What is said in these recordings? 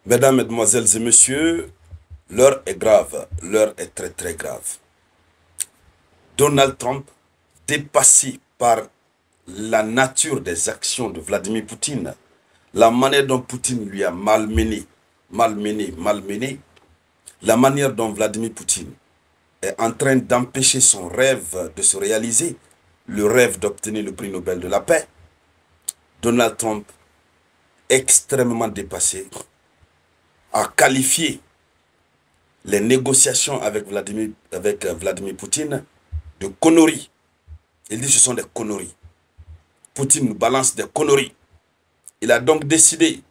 Mesdames, Mesdemoiselles et Messieurs, l'heure est grave, l'heure est très très grave. Donald Trump, dépassé par la nature des actions de Vladimir Poutine, la manière dont Poutine lui a malmené, la manière dont Vladimir Poutine est en train d'empêcher son rêve de se réaliser, le rêve d'obtenir le prix Nobel de la paix, Donald Trump, extrêmement dépassé, a qualifié les négociations avec Vladimir Poutine de conneries. Il dit que ce sont des conneries. Poutine nous balance des conneries. Il a donc décidé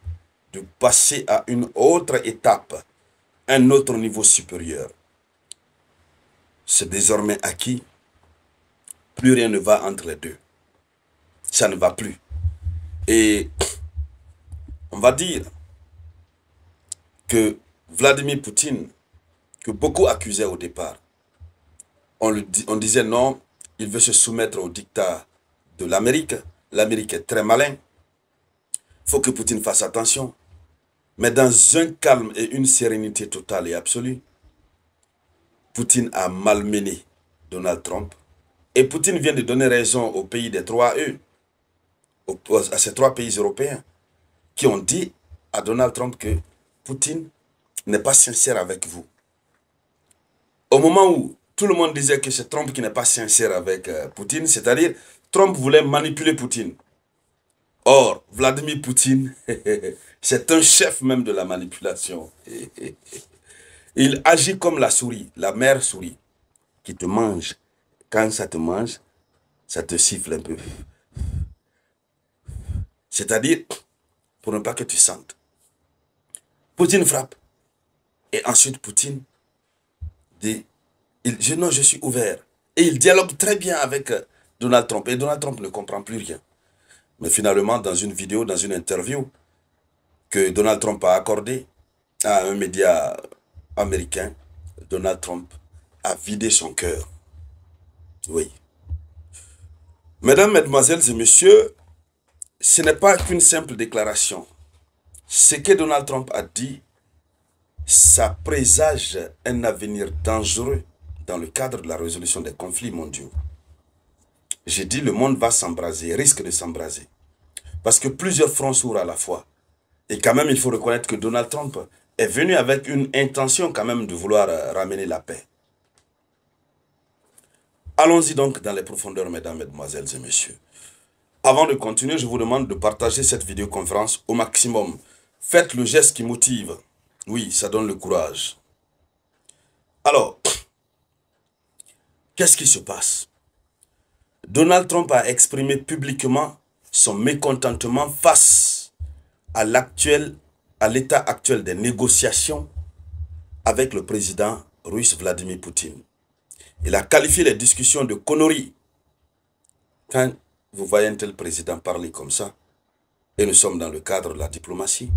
de passer à une autre étape, un autre niveau supérieur. C'est désormais acquis. Plus rien ne va entre les deux. Ça ne va plus. Et on va dire que Vladimir Poutine, que beaucoup accusaient au départ, on disait non, il veut se soumettre au dictat de l'Amérique. L'Amérique est très malin. Il faut que Poutine fasse attention. Mais dans un calme et une sérénité totale et absolue, Poutine a malmené Donald Trump. Et Poutine vient de donner raison aux pays des 3 E, à ces 3 pays européens, qui ont dit à Donald Trump que Poutine n'est pas sincère avec vous. Au moment où tout le monde disait que c'est Trump qui n'est pas sincère avec Poutine, c'est-à-dire Trump voulait manipuler Poutine. Or, Vladimir Poutine, c'est un chef même de la manipulation. Il agit comme la souris, la mère souris, qui te mange. Quand ça te mange, ça te siffle un peu. C'est-à-dire, pour ne pas que tu sentes. Poutine frappe. Et ensuite, Poutine dit, non, je suis ouvert. Et il dialogue très bien avec Donald Trump. Et Donald Trump ne comprend plus rien. Mais finalement, dans une vidéo, dans une interview que Donald Trump a accordée à un média américain, Donald Trump a vidé son cœur. Oui. Mesdames, Mesdemoiselles et Messieurs, ce n'est pas qu'une simple déclaration. Ce que Donald Trump a dit, ça présage un avenir dangereux dans le cadre de la résolution des conflits mondiaux. J'ai dit le monde va s'embraser, risque de s'embraser. Parce que plusieurs fronts s'ouvrent à la fois. Et quand même, il faut reconnaître que Donald Trump est venu avec une intention quand même de vouloir ramener la paix. Allons-y donc dans les profondeurs, mesdames, mesdemoiselles et messieurs. Avant de continuer, je vous demande de partager cette vidéoconférence au maximum. Faites le geste qui motive. Oui, ça donne le courage. Alors, qu'est-ce qui se passe? Donald Trump a exprimé publiquement son mécontentement face à l'état actuel des négociations avec le président russe Vladimir Poutine. Il a qualifié les discussions de conneries. Quand vous voyez un tel président parler comme ça, et nous sommes dans le cadre de la diplomatie,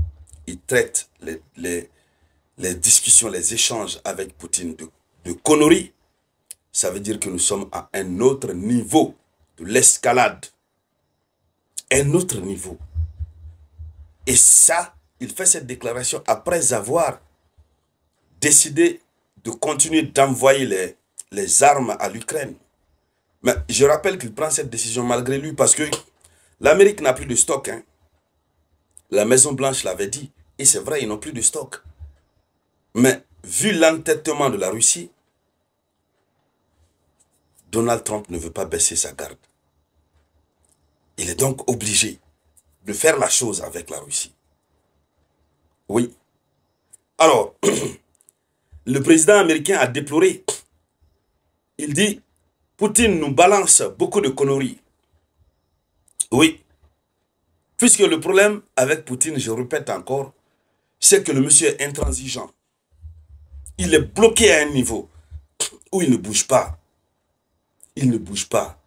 il traite les discussions, les échanges avec Poutine de conneries. Ça veut dire que nous sommes à un autre niveau de l'escalade. Un autre niveau. Et ça, il fait cette déclaration après avoir décidé de continuer d'envoyer les armes à l'Ukraine. Mais je rappelle qu'il prend cette décision malgré lui parce que l'Amérique n'a plus de stock. Hein. La Maison-Blanche l'avait dit. Et c'est vrai, ils n'ont plus de stock. Mais vu l'entêtement de la Russie, Donald Trump ne veut pas baisser sa garde. Il est donc obligé de faire la chose avec la Russie. Oui. Alors, le président américain a déploré. Il dit, Poutine nous balance beaucoup de conneries. Oui. Puisque le problème avec Poutine, je répète encore, c'est que le monsieur est intransigeant. Il est bloqué à un niveau où il ne bouge pas. Il ne bouge pas.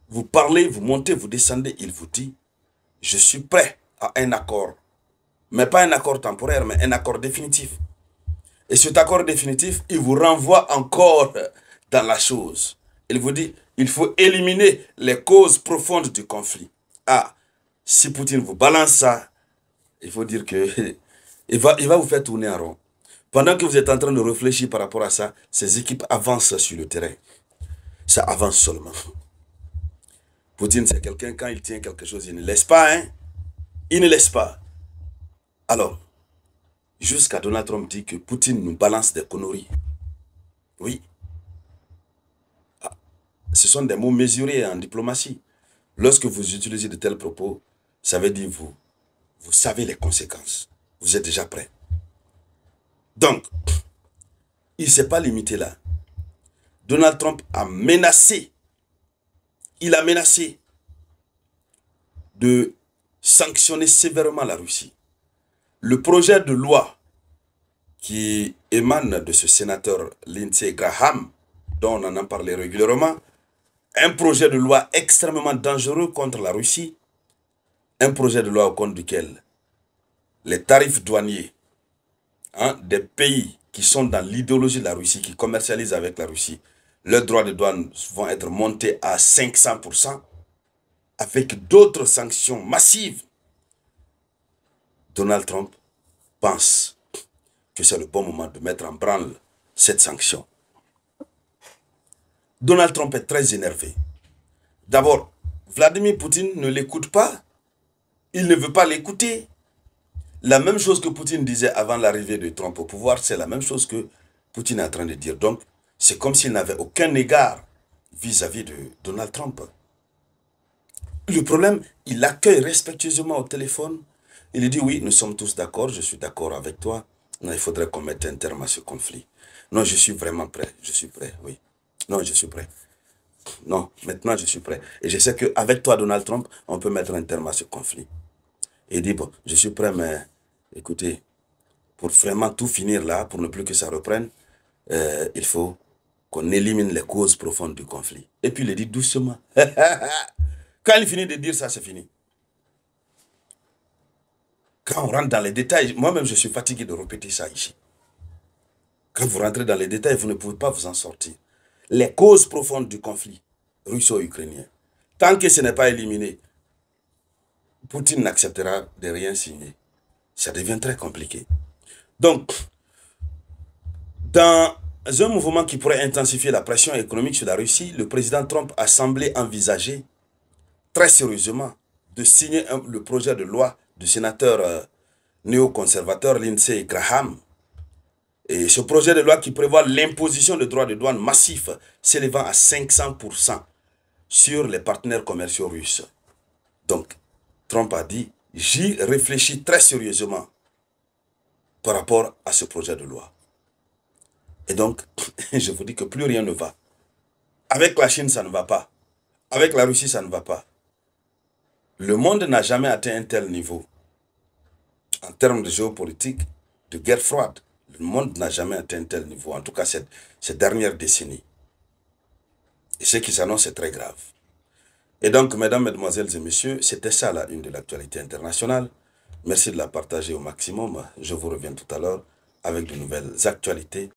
Vous parlez, vous montez, vous descendez, il vous dit, je suis prêt à un accord. Mais pas un accord temporaire, mais un accord définitif. Et cet accord définitif, il vous renvoie encore dans la chose. Il vous dit, il faut éliminer les causes profondes du conflit. Ah, si Poutine vous balance ça, il faut dire que Il va vous faire tourner en rond. Pendant que vous êtes en train de réfléchir par rapport à ça, ces équipes avancent sur le terrain. Ça avance seulement. Poutine, c'est quelqu'un, quand il tient quelque chose, il ne laisse pas, hein. Il ne laisse pas. Alors, jusqu'à Donald Trump dit que Poutine nous balance des conneries. Oui. Ah, ce sont des mots mesurés en diplomatie. Lorsque vous utilisez de tels propos, ça veut dire vous savez les conséquences. Vous êtes déjà prêt. Donc, il ne s'est pas limité là. Donald Trump a menacé, il a menacé de sanctionner sévèrement la Russie. Le projet de loi qui émane de ce sénateur Lindsey Graham, dont on en parlé régulièrement, un projet de loi extrêmement dangereux contre la Russie, un projet de loi au compte duquel les tarifs douaniers des pays qui sont dans l'idéologie de la Russie, qui commercialisent avec la Russie, leurs droits de douane vont être montés à 500%, avec d'autres sanctions massives. Donald Trump pense que c'est le bon moment de mettre en branle cette sanction. Donald Trump est très énervé. D'abord, Vladimir Poutine ne l'écoute pas. Il ne veut pas l'écouter. La même chose que Poutine disait avant l'arrivée de Trump au pouvoir, c'est la même chose que Poutine est en train de dire. Donc, c'est comme s'il n'avait aucun égard vis-à-vis de Donald Trump. Le problème, il l'accueille respectueusement au téléphone. Il lui dit, oui, nous sommes tous d'accord, je suis d'accord avec toi. Non, il faudrait qu'on mette un terme à ce conflit. Non, je suis vraiment prêt, je suis prêt, oui. Non, je suis prêt. Non, maintenant je suis prêt. Et je sais qu'avec toi, Donald Trump, on peut mettre un terme à ce conflit. Et il dit, bon, je suis prêt, mais écoutez, pour vraiment tout finir là, pour ne plus que ça reprenne, il faut qu'on élimine les causes profondes du conflit. Et puis il dit doucement. Quand il finit de dire ça, c'est fini. Quand on rentre dans les détails, moi-même je suis fatigué de répéter ça ici. Quand vous rentrez dans les détails, vous ne pouvez pas vous en sortir. Les causes profondes du conflit russo-ukrainien, tant que ce n'est pas éliminé, Poutine n'acceptera de rien signer. Ça devient très compliqué. Donc, dans un mouvement qui pourrait intensifier la pression économique sur la Russie, le président Trump a semblé envisager très sérieusement de signer le projet de loi du sénateur néoconservateur Lindsey Graham. Et ce projet de loi qui prévoit l'imposition de droits de douane massifs s'élevant à 500% sur les partenaires commerciaux russes. Donc, Trump a dit, j'y réfléchis très sérieusement par rapport à ce projet de loi. Et donc, je vous dis que plus rien ne va. Avec la Chine, ça ne va pas. Avec la Russie, ça ne va pas. Le monde n'a jamais atteint un tel niveau. En termes de géopolitique, de guerre froide, le monde n'a jamais atteint un tel niveau. En tout cas, cette dernière décennie. Et ce qui s'annonce est très grave. Et donc, mesdames, mesdemoiselles et messieurs, c'était ça la une de l'actualité internationale. Merci de la partager au maximum. Je vous reviens tout à l'heure avec de nouvelles actualités